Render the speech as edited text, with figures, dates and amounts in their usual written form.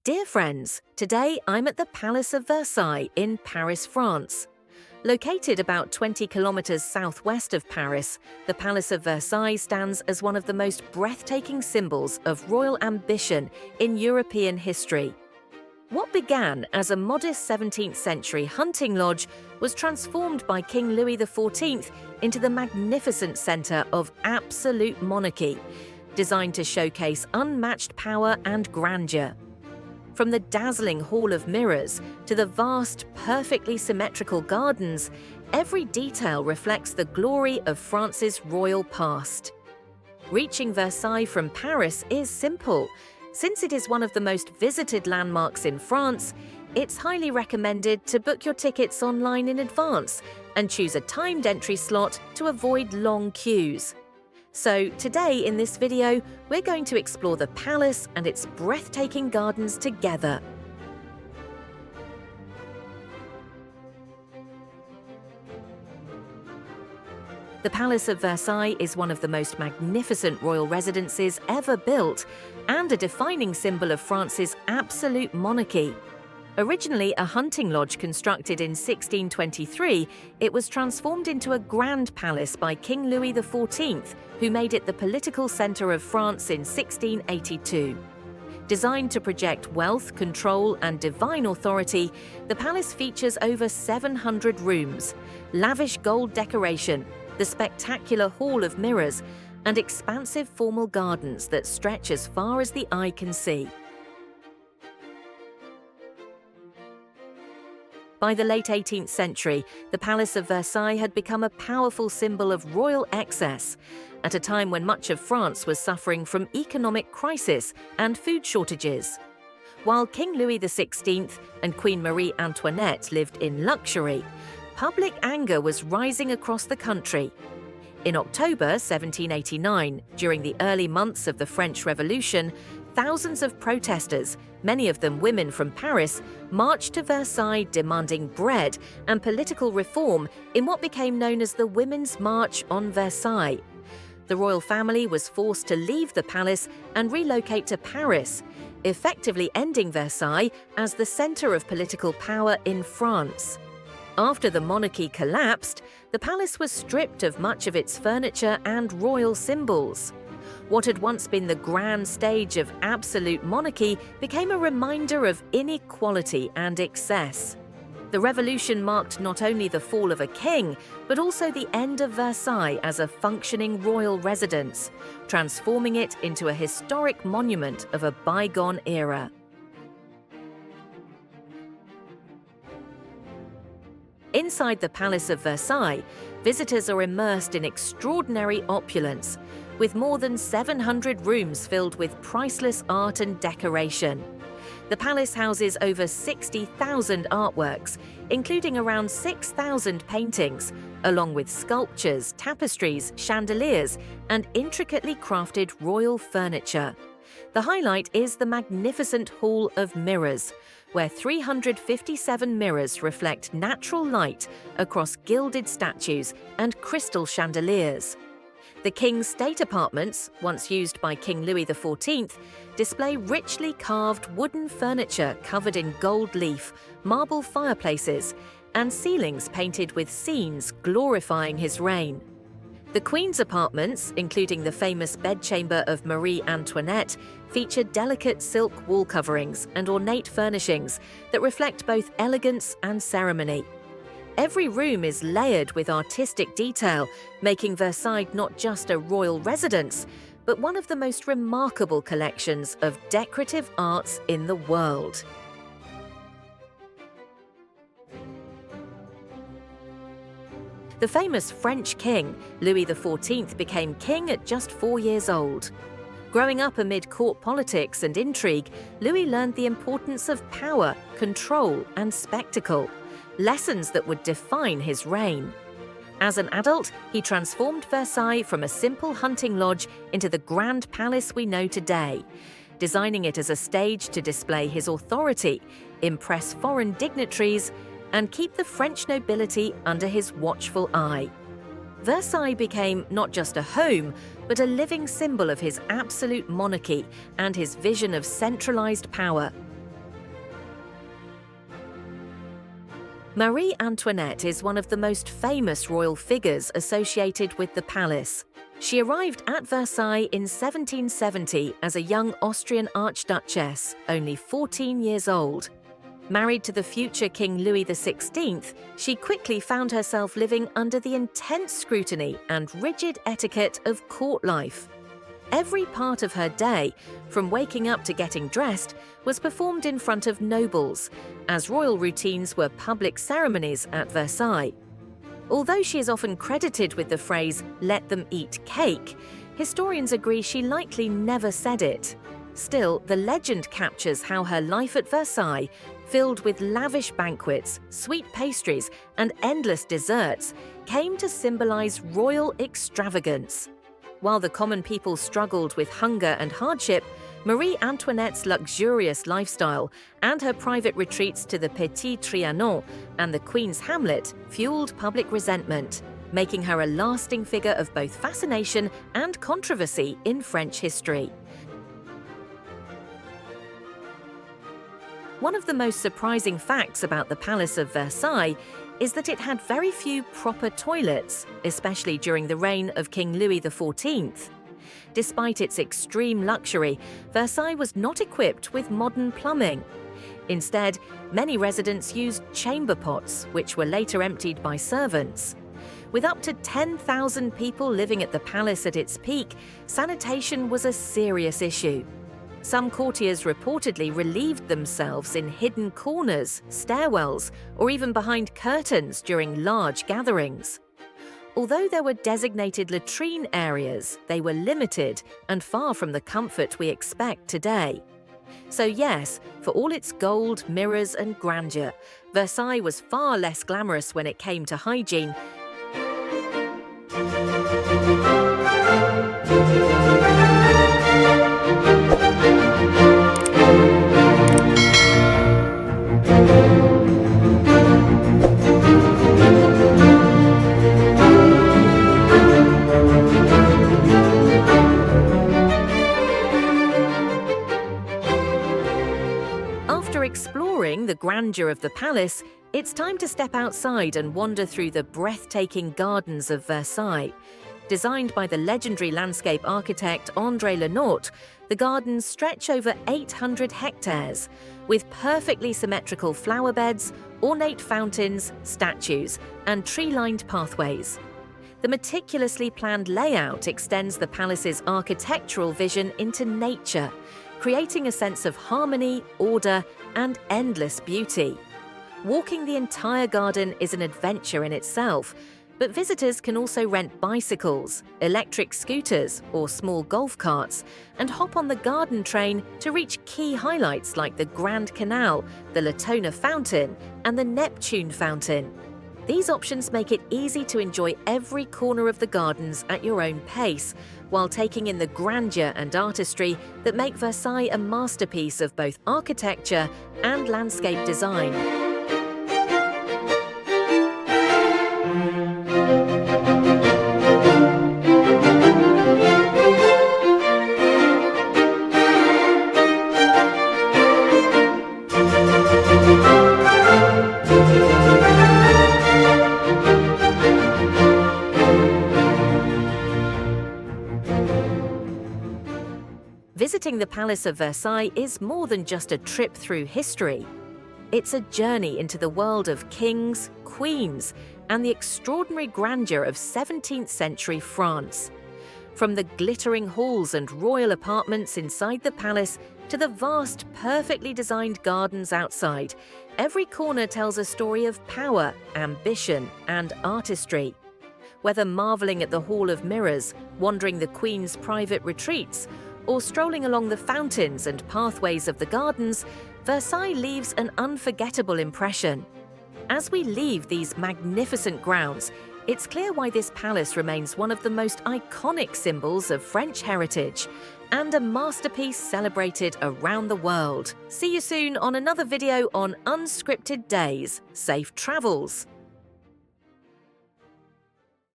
Dear friends, today I'm at the Palace of Versailles in Paris, France. Located about 20 kilometers southwest of Paris, the Palace of Versailles stands as one of the most breathtaking symbols of royal ambition in European history. What began as a modest 17th century hunting lodge was transformed by King Louis XIV into the magnificent centre of absolute monarchy, designed to showcase unmatched power and grandeur. From the dazzling Hall of Mirrors to the vast, perfectly symmetrical gardens, every detail reflects the glory of France's royal past. Reaching Versailles from Paris is simple. Since it is one of the most visited landmarks in France, it's highly recommended to book your tickets online in advance and choose a timed entry slot to avoid long queues. So today in this video, we're going to explore the palace and its breathtaking gardens together. The Palace of Versailles is one of the most magnificent royal residences ever built and a defining symbol of France's absolute monarchy. Originally a hunting lodge constructed in 1623, it was transformed into a grand palace by King Louis XIV, who made it the political centre of France in 1682. Designed to project wealth, control and divine authority, the palace features over 700 rooms, lavish gold decoration, the spectacular Hall of Mirrors, and expansive formal gardens that stretch as far as the eye can see. By the late 18th century, the Palace of Versailles had become a powerful symbol of royal excess, at a time when much of France was suffering from economic crisis and food shortages. While King Louis XVI and Queen Marie Antoinette lived in luxury, public anger was rising across the country. In October 1789, during the early months of the French Revolution, thousands of protesters, many of them women from Paris, marched to Versailles demanding bread and political reform in what became known as the Women's March on Versailles. The royal family was forced to leave the palace and relocate to Paris, effectively ending Versailles as the centre of political power in France. After the monarchy collapsed, the palace was stripped of much of its furniture and royal symbols. What had once been the grand stage of absolute monarchy became a reminder of inequality and excess. The revolution marked not only the fall of a king, but also the end of Versailles as a functioning royal residence, transforming it into a historic monument of a bygone era. Inside the Palace of Versailles, visitors are immersed in extraordinary opulence, with more than 700 rooms filled with priceless art and decoration. The palace houses over 60,000 artworks, including around 6,000 paintings, along with sculptures, tapestries, chandeliers, and intricately crafted royal furniture. The highlight is the magnificent Hall of Mirrors, where 357 mirrors reflect natural light across gilded statues and crystal chandeliers. The King's state apartments, once used by King Louis XIV, display richly carved wooden furniture covered in gold leaf, marble fireplaces, and ceilings painted with scenes glorifying his reign. The Queen's apartments, including the famous bedchamber of Marie Antoinette, feature delicate silk wall coverings and ornate furnishings that reflect both elegance and ceremony. Every room is layered with artistic detail, making Versailles not just a royal residence, but one of the most remarkable collections of decorative arts in the world. The famous French king, Louis XIV, became king at just 4 years old. Growing up amid court politics and intrigue, Louis learned the importance of power, control, and spectacle, lessons that would define his reign. As an adult, he transformed Versailles from a simple hunting lodge into the grand palace we know today, designing it as a stage to display his authority, impress foreign dignitaries, and keep the French nobility under his watchful eye. Versailles became not just a home, but a living symbol of his absolute monarchy and his vision of centralized power. Marie Antoinette is one of the most famous royal figures associated with the palace. She arrived at Versailles in 1770 as a young Austrian archduchess, only 14 years old. Married to the future King Louis XVI, she quickly found herself living under the intense scrutiny and rigid etiquette of court life. Every part of her day, from waking up to getting dressed, was performed in front of nobles, as royal routines were public ceremonies at Versailles. Although she is often credited with the phrase, "let them eat cake," historians agree she likely never said it. Still, the legend captures how her life at Versailles, filled with lavish banquets, sweet pastries, and endless desserts, came to symbolize royal extravagance. While the common people struggled with hunger and hardship, Marie Antoinette's luxurious lifestyle and her private retreats to the Petit Trianon and the Queen's Hamlet fueled public resentment, making her a lasting figure of both fascination and controversy in French history. One of the most surprising facts about the Palace of Versailles is that it had very few proper toilets, especially during the reign of King Louis XIV. Despite its extreme luxury, Versailles was not equipped with modern plumbing. Instead, many residents used chamber pots, which were later emptied by servants. With up to 10,000 people living at the palace at its peak, sanitation was a serious issue. Some courtiers reportedly relieved themselves in hidden corners, stairwells, or even behind curtains during large gatherings. Although there were designated latrine areas, they were limited and far from the comfort we expect today. So yes, for all its gold, mirrors, and grandeur, Versailles was far less glamorous when it came to hygiene. After exploring the grandeur of the palace, it's time to step outside and wander through the breathtaking Gardens of Versailles. Designed by the legendary landscape architect André Lenaut, the gardens stretch over 800 hectares, with perfectly symmetrical flower beds, ornate fountains, statues, and tree-lined pathways. The meticulously planned layout extends the palace's architectural vision into nature, creating a sense of harmony, order, and endless beauty. Walking the entire garden is an adventure in itself, but visitors can also rent bicycles, electric scooters, or small golf carts, and hop on the garden train to reach key highlights like the Grand Canal, the Latona Fountain, and the Neptune Fountain. These options make it easy to enjoy every corner of the gardens at your own pace, while taking in the grandeur and artistry that make Versailles a masterpiece of both architecture and landscape design. Visiting the Palace of Versailles is more than just a trip through history. It's a journey into the world of kings, queens, and the extraordinary grandeur of 17th century France. From the glittering halls and royal apartments inside the palace to the vast, perfectly designed gardens outside, every corner tells a story of power, ambition, and artistry. Whether marveling at the Hall of Mirrors, wandering the Queen's private retreats, or strolling along the fountains and pathways of the gardens, Versailles leaves an unforgettable impression. As we leave these magnificent grounds, it's clear why this palace remains one of the most iconic symbols of French heritage and a masterpiece celebrated around the world. See you soon on another video on Unscripted Days. Safe travels!